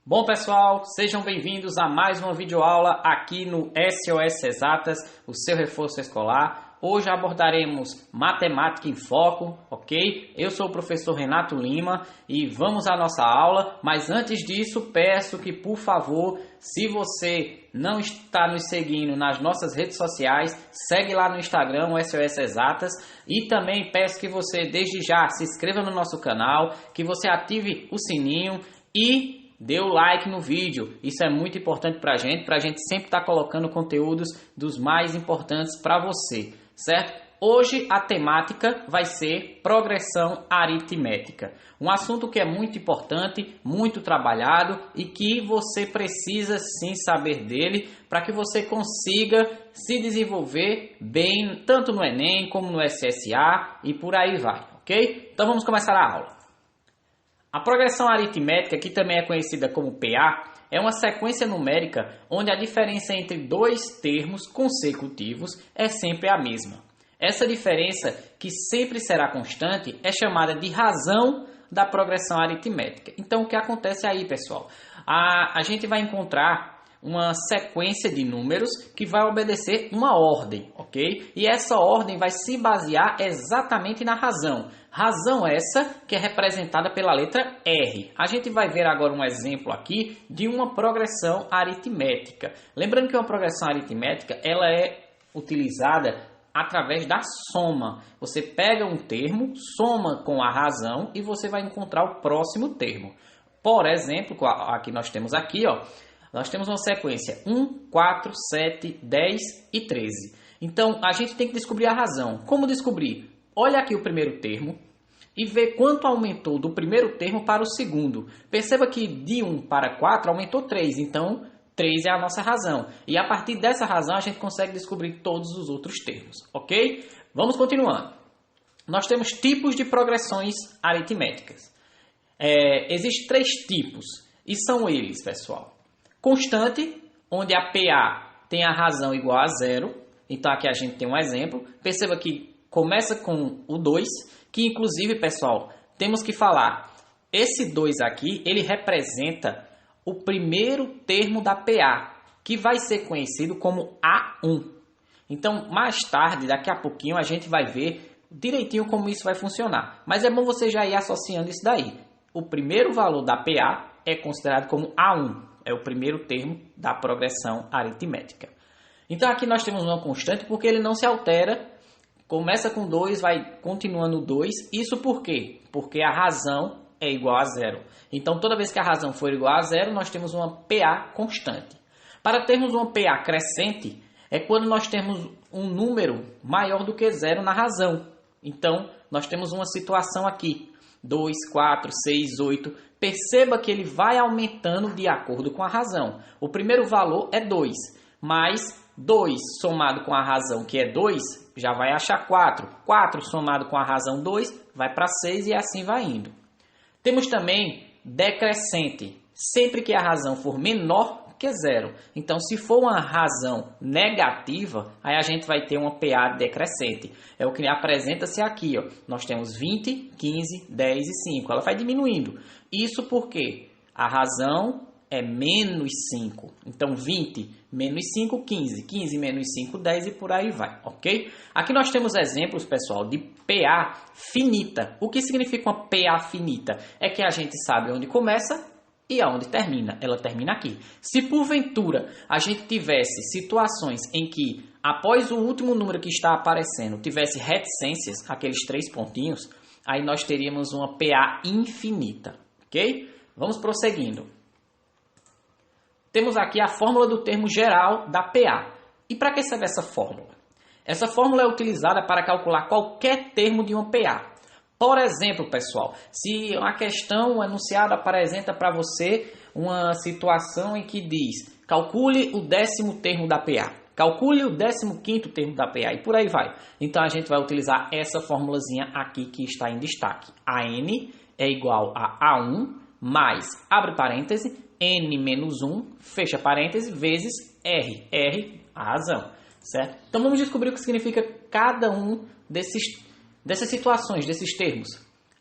Bom pessoal, sejam bem-vindos a mais uma videoaula aqui no SOS Exatas, o seu reforço escolar. Hoje abordaremos Matemática em Foco, ok? Eu sou o professor Renato Lima e vamos à nossa aula, mas antes disso peço que, por favor, se você não está nos seguindo nas nossas redes sociais, segue lá no Instagram, o SOS Exatas, e também peço que você desde já se inscreva no nosso canal, que você ative o sininho e dê o like no vídeo. Isso é muito importante para a gente sempre estar colocando conteúdos dos mais importantes para você, certo? Hoje a temática vai ser progressão aritmética, um assunto que é muito importante, muito trabalhado e que você precisa sim saber dele para que você consiga se desenvolver bem, tanto no Enem como no SSA e por aí vai, ok? Então vamos começar a aula. A progressão aritmética, que também é conhecida como PA, é uma sequência numérica onde a diferença entre dois termos consecutivos é sempre a mesma. Essa diferença, que sempre será constante, é chamada de razão da progressão aritmética. Então, o que acontece aí, pessoal? A gente vai encontrar uma sequência de números que vai obedecer uma ordem, ok? E essa ordem vai se basear exatamente na razão. Razão essa que é representada pela letra R. A gente vai ver agora um exemplo aqui de uma progressão aritmética. Lembrando que uma progressão aritmética ela é utilizada através da soma. Você pega um termo, soma com a razão e você vai encontrar o próximo termo. Por exemplo, aqui nós temos aqui, ó, nós temos uma sequência 1, 4, 7, 10 e 13. Então, a gente tem que descobrir a razão. Como descobrir? Olha aqui o primeiro termo e vê quanto aumentou do primeiro termo para o segundo. Perceba que de 1 para 4 aumentou 3, então 3 é a nossa razão. E a partir dessa razão a gente consegue descobrir todos os outros termos, ok? Vamos continuando. Nós temos tipos de progressões aritméticas. Existem 3 tipos e são eles, pessoal. Constante, onde a PA tem a razão igual a 0. Então aqui a gente tem um exemplo. Perceba que começa com o 2, que inclusive, pessoal, temos que falar. Esse 2 aqui, ele representa o primeiro termo da PA, que vai ser conhecido como A1. Então, mais tarde, daqui a pouquinho, a gente vai ver direitinho como isso vai funcionar. Mas é bom você já ir associando isso daí. O primeiro valor da PA é considerado como A1. É o primeiro termo da progressão aritmética. Então aqui nós temos uma constante porque ele não se altera. Começa com 2, vai continuando 2. Isso por quê? Porque a razão é igual a 0. Então toda vez que a razão for igual a 0, nós temos uma PA constante. Para termos uma PA crescente, é quando nós temos um número maior do que 0 na razão. Então nós temos uma situação aqui. 2, 4, 6, 8. Perceba que ele vai aumentando de acordo com a razão. O primeiro valor é 2, mas 2 somado com a razão que é 2, já vai achar 4. 4 somado com a razão 2, vai para 6 e assim vai indo. Temos também decrescente, sempre que a razão for menor que 0. Então, se for uma razão negativa, aí a gente vai ter uma PA decrescente. É o que apresenta-se aqui, ó. Nós temos 20, 15, 10 e 5. Ela vai diminuindo. Isso porque a razão é menos 5. Então, 20 menos 5, 15. 15 menos 5, 10 e por aí vai, ok? Aqui nós temos exemplos, pessoal, de PA finita. O que significa uma PA finita? É que a gente sabe onde começa e aonde termina. Ela termina aqui. Se porventura a gente tivesse situações em que após o último número que está aparecendo tivesse reticências, aqueles 3 pontinhos, aí nós teríamos uma PA infinita, ok? Vamos prosseguindo. Temos aqui a fórmula do termo geral da PA. E para que serve essa fórmula? Essa fórmula é utilizada para calcular qualquer termo de uma PA. Por exemplo, pessoal, se uma questão enunciada apresenta para você uma situação em que diz calcule o 10º termo da PA, calcule o 15º termo da PA e por aí vai. Então a gente vai utilizar essa formulazinha aqui que está em destaque. AN é igual a A1 mais, abre parêntese, N menos 1, fecha parêntese, vezes R. R, a razão, certo? Então vamos descobrir o que significa cada um dessas situações, desses termos.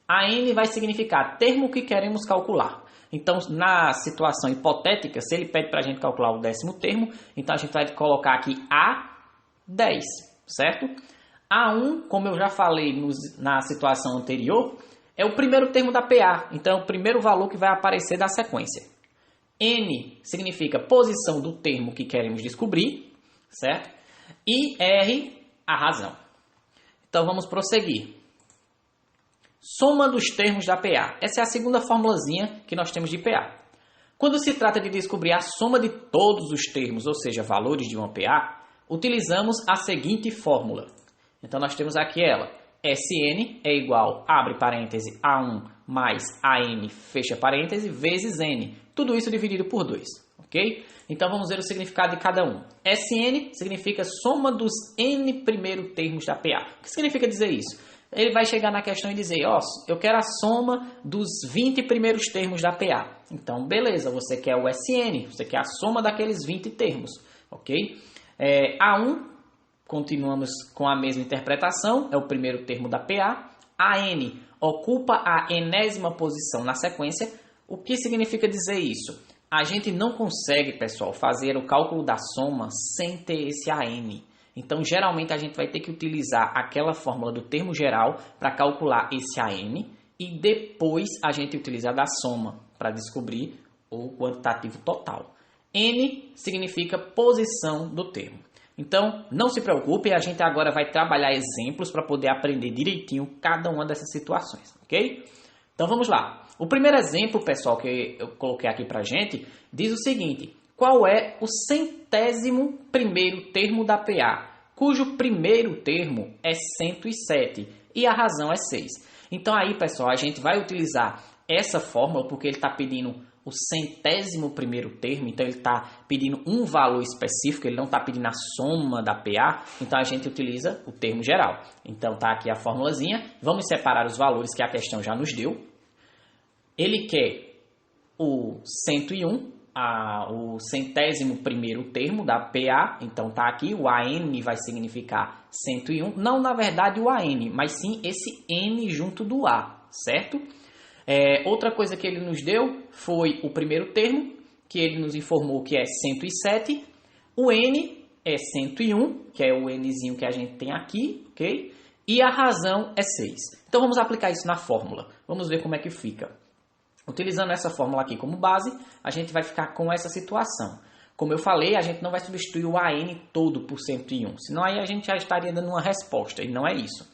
A N vai significar termo que queremos calcular. Então, na situação hipotética, se ele pede para a gente calcular o 10º termo, então a gente vai colocar aqui A10, certo? A1, como eu já falei na situação anterior, é o primeiro termo da PA, então é o primeiro valor que vai aparecer da sequência. N significa posição do termo que queremos descobrir, certo? E R, a razão. Então vamos prosseguir. Soma dos termos da PA. Essa é a segunda formulazinha que nós temos de PA. Quando se trata de descobrir a soma de todos os termos, ou seja, valores de uma PA, utilizamos a seguinte fórmula. Então nós temos aqui ela. Sn é igual, abre parêntese, A1 mais AN, fecha parêntese, vezes N. Tudo isso dividido por 2, ok? Então vamos ver o significado de cada um. Sn significa soma dos N primeiro termos da PA. O que significa dizer isso? Ele vai chegar na questão e dizer, ó, eu quero a soma dos 20 primeiros termos da PA. Então, beleza, você quer o Sn, você quer a soma daqueles 20 termos, ok? A1, continuamos com a mesma interpretação, é o primeiro termo da PA. AN ocupa a enésima posição na sequência. O que significa dizer isso? A gente não consegue, pessoal, fazer o cálculo da soma sem ter esse AN. Então, geralmente, a gente vai ter que utilizar aquela fórmula do termo geral para calcular esse AN e depois a gente utiliza a da soma para descobrir o quantitativo total. N significa posição do termo. Então, não se preocupe, a gente agora vai trabalhar exemplos para poder aprender direitinho cada uma dessas situações, ok? Então, vamos lá. O primeiro exemplo, pessoal, que eu coloquei aqui para a gente, diz o seguinte: qual é o 100º termo da PA, cujo primeiro termo é 107 e a razão é 6. Então aí, pessoal, a gente vai utilizar essa fórmula porque ele está pedindo o 100º termo, então ele está pedindo um valor específico, ele não está pedindo a soma da PA, então a gente utiliza o termo geral. Então tá aqui a formulazinha, vamos separar os valores que a questão já nos deu. Ele quer o 101, o 100º termo da PA, então tá aqui, o AN vai significar 101, não na verdade o AN, mas sim esse N junto do A, certo? Outra coisa que ele nos deu foi o primeiro termo, que ele nos informou que é 107, o N é 101, que é o Nzinho que a gente tem aqui, ok? E a razão é 6. Então vamos aplicar isso na fórmula, vamos ver como é que fica. Utilizando essa fórmula aqui como base, a gente vai ficar com essa situação. Como eu falei, a gente não vai substituir o AN todo por 101, senão aí a gente já estaria dando uma resposta, e não é isso.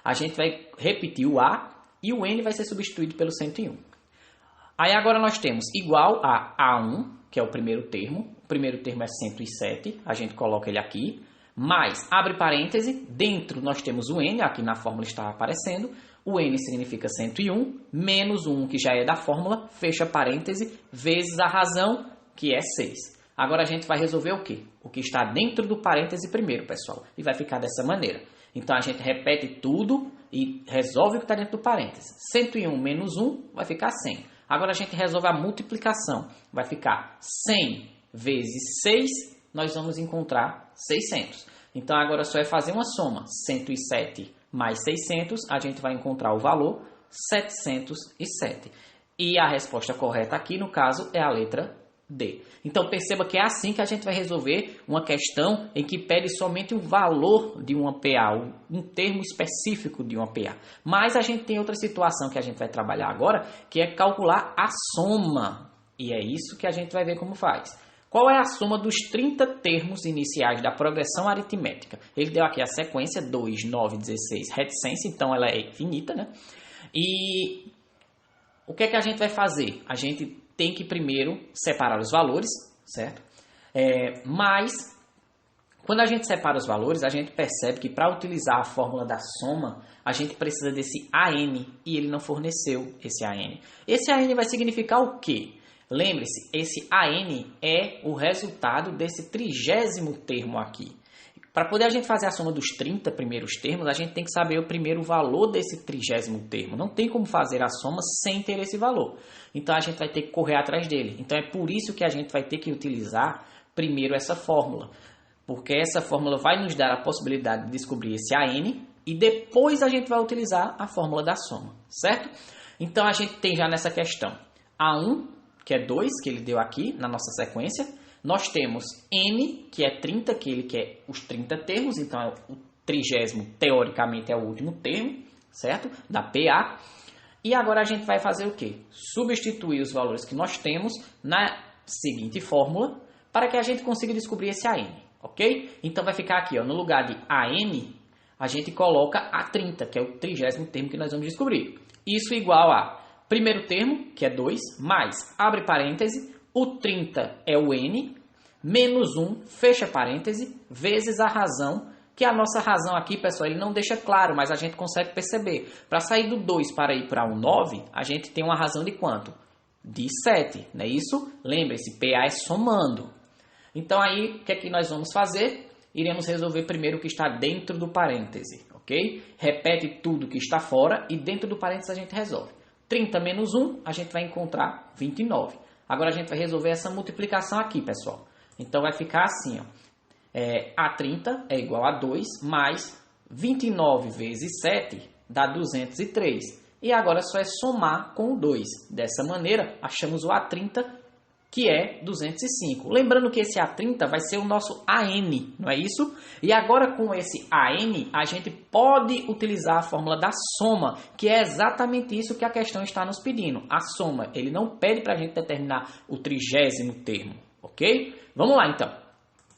A gente vai repetir o A e o N vai ser substituído pelo 101. Aí agora nós temos igual a A1, que é o primeiro termo é 107, a gente coloca ele aqui, mais, abre parêntese, dentro nós temos o N, aqui na fórmula está aparecendo, o N significa 101, menos o 1 que já é da fórmula, fecha parêntese, vezes a razão, que é 6. Agora a gente vai resolver o quê? O que está dentro do parêntese primeiro, pessoal, e vai ficar dessa maneira. Então a gente repete tudo e resolve o que está dentro do parêntese. 101 menos 1 vai ficar 100. Agora a gente resolve a multiplicação, vai ficar 100 vezes 6, nós vamos encontrar 600. Então agora só é fazer uma soma, 107 mais 600, a gente vai encontrar o valor 707. E a resposta correta aqui, no caso, é a letra D. Então perceba que é assim que a gente vai resolver uma questão em que pede somente o valor de uma PA, um termo específico de uma PA. Mas a gente tem outra situação que a gente vai trabalhar agora, que é calcular a soma. E é isso que a gente vai ver como faz. Qual é a soma dos 30 termos iniciais da progressão aritmética? Ele deu aqui a sequência 2, 9, 16, reticência, então ela é infinita, né? E o que é que a gente vai fazer? A gente tem que primeiro separar os valores, certo? Mas, quando a gente separa os valores, a gente percebe que para utilizar a fórmula da soma, a gente precisa desse AN e ele não forneceu esse AN. Esse AN vai significar o quê? Lembre-se, esse AN é o resultado desse 30º termo aqui. Para poder a gente fazer a soma dos 30 primeiros termos, a gente tem que saber o primeiro valor desse 30º termo. Não tem como fazer a soma sem ter esse valor. Então a gente vai ter que correr atrás dele. Então é por isso que a gente vai ter que utilizar primeiro essa fórmula. Porque essa fórmula vai nos dar a possibilidade de descobrir esse AN e depois a gente vai utilizar a fórmula da soma, certo? Então a gente tem já nessa questão A1 que é 2, que ele deu aqui na nossa sequência. Nós temos N, que é 30, que ele quer os 30 termos, então o 30º, teoricamente, é o último termo, certo? Da PA. E agora a gente vai fazer o quê? Substituir os valores que nós temos na seguinte fórmula, para que a gente consiga descobrir esse AN, ok? Então vai ficar aqui, ó, no lugar de AN, a gente coloca A30, que é o 30º termo que nós vamos descobrir. Isso igual a primeiro termo, que é 2, mais, abre parêntese, o 30 é o N, menos 1, fecha parêntese, vezes a razão, que a nossa razão aqui, pessoal, ele não deixa claro, mas a gente consegue perceber. Para sair do 2 para ir para o 9, a gente tem uma razão de quanto? De 7, não é isso? Lembre-se, PA é somando. Então aí, o que é que nós vamos fazer? Iremos resolver primeiro o que está dentro do parêntese, ok? Repete tudo que está fora e dentro do parêntese a gente resolve. 30 menos 1, a gente vai encontrar 29. Agora a gente vai resolver essa multiplicação aqui, pessoal. Então vai ficar assim, ó. A30 é igual a 2, mais 29 vezes 7 dá 203. E agora só é somar com o 2. Dessa maneira, achamos o A30, que é 205. Lembrando que esse A30 vai ser o nosso AN, não é isso? E agora com esse AN, a gente pode utilizar a fórmula da soma, que é exatamente isso que a questão está nos pedindo. A soma, ele não pede para a gente determinar o 30º termo, ok? Vamos lá então.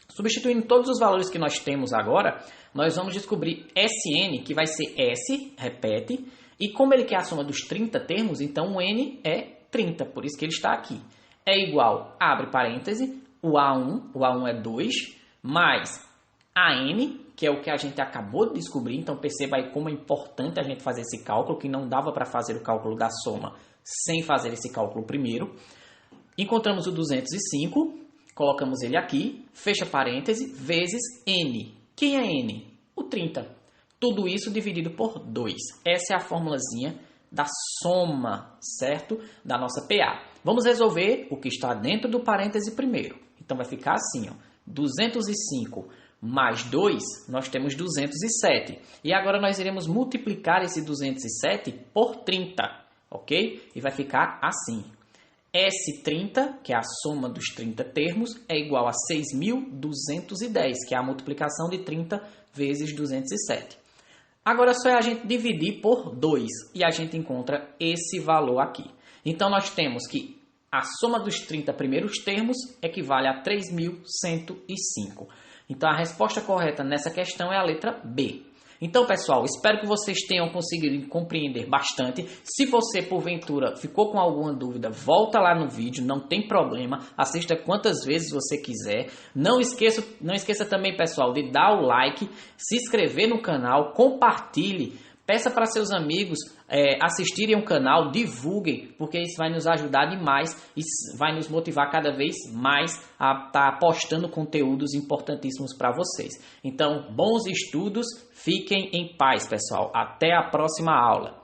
Substituindo todos os valores que nós temos agora, nós vamos descobrir SN, que vai ser S, repete, e como ele quer a soma dos 30 termos, então o N é 30, por isso que ele está aqui. É igual, abre parêntese, o A1 é 2, mais AN, que é o que a gente acabou de descobrir, então perceba aí como é importante a gente fazer esse cálculo, que não dava para fazer o cálculo da soma sem fazer esse cálculo primeiro. Encontramos o 205, colocamos ele aqui, fecha parêntese, vezes N. Quem é N? O 30. Tudo isso dividido por 2. Essa é a formulazinha da soma, certo? Da nossa PA. Vamos resolver o que está dentro do parêntese primeiro. Então vai ficar assim, ó. 205 mais 2, nós temos 207. E agora nós iremos multiplicar esse 207 por 30, ok? E vai ficar assim. S30, que é a soma dos 30 termos, é igual a 6.210, que é a multiplicação de 30 vezes 207. Agora só é a gente dividir por 2 e a gente encontra esse valor aqui. Então nós temos que a soma dos 30 primeiros termos equivale a 3.105. Então a resposta correta nessa questão é a letra B. Então, pessoal, espero que vocês tenham conseguido compreender bastante. Se você, porventura, ficou com alguma dúvida, volta lá no vídeo, não tem problema. Assista quantas vezes você quiser. Não esqueça também, pessoal, de dar o like, se inscrever no canal, compartilhe. Peça para seus amigos assistirem o canal, divulguem, porque isso vai nos ajudar demais e vai nos motivar cada vez mais a estar postando conteúdos importantíssimos para vocês. Então, bons estudos, fiquem em paz, pessoal. Até a próxima aula.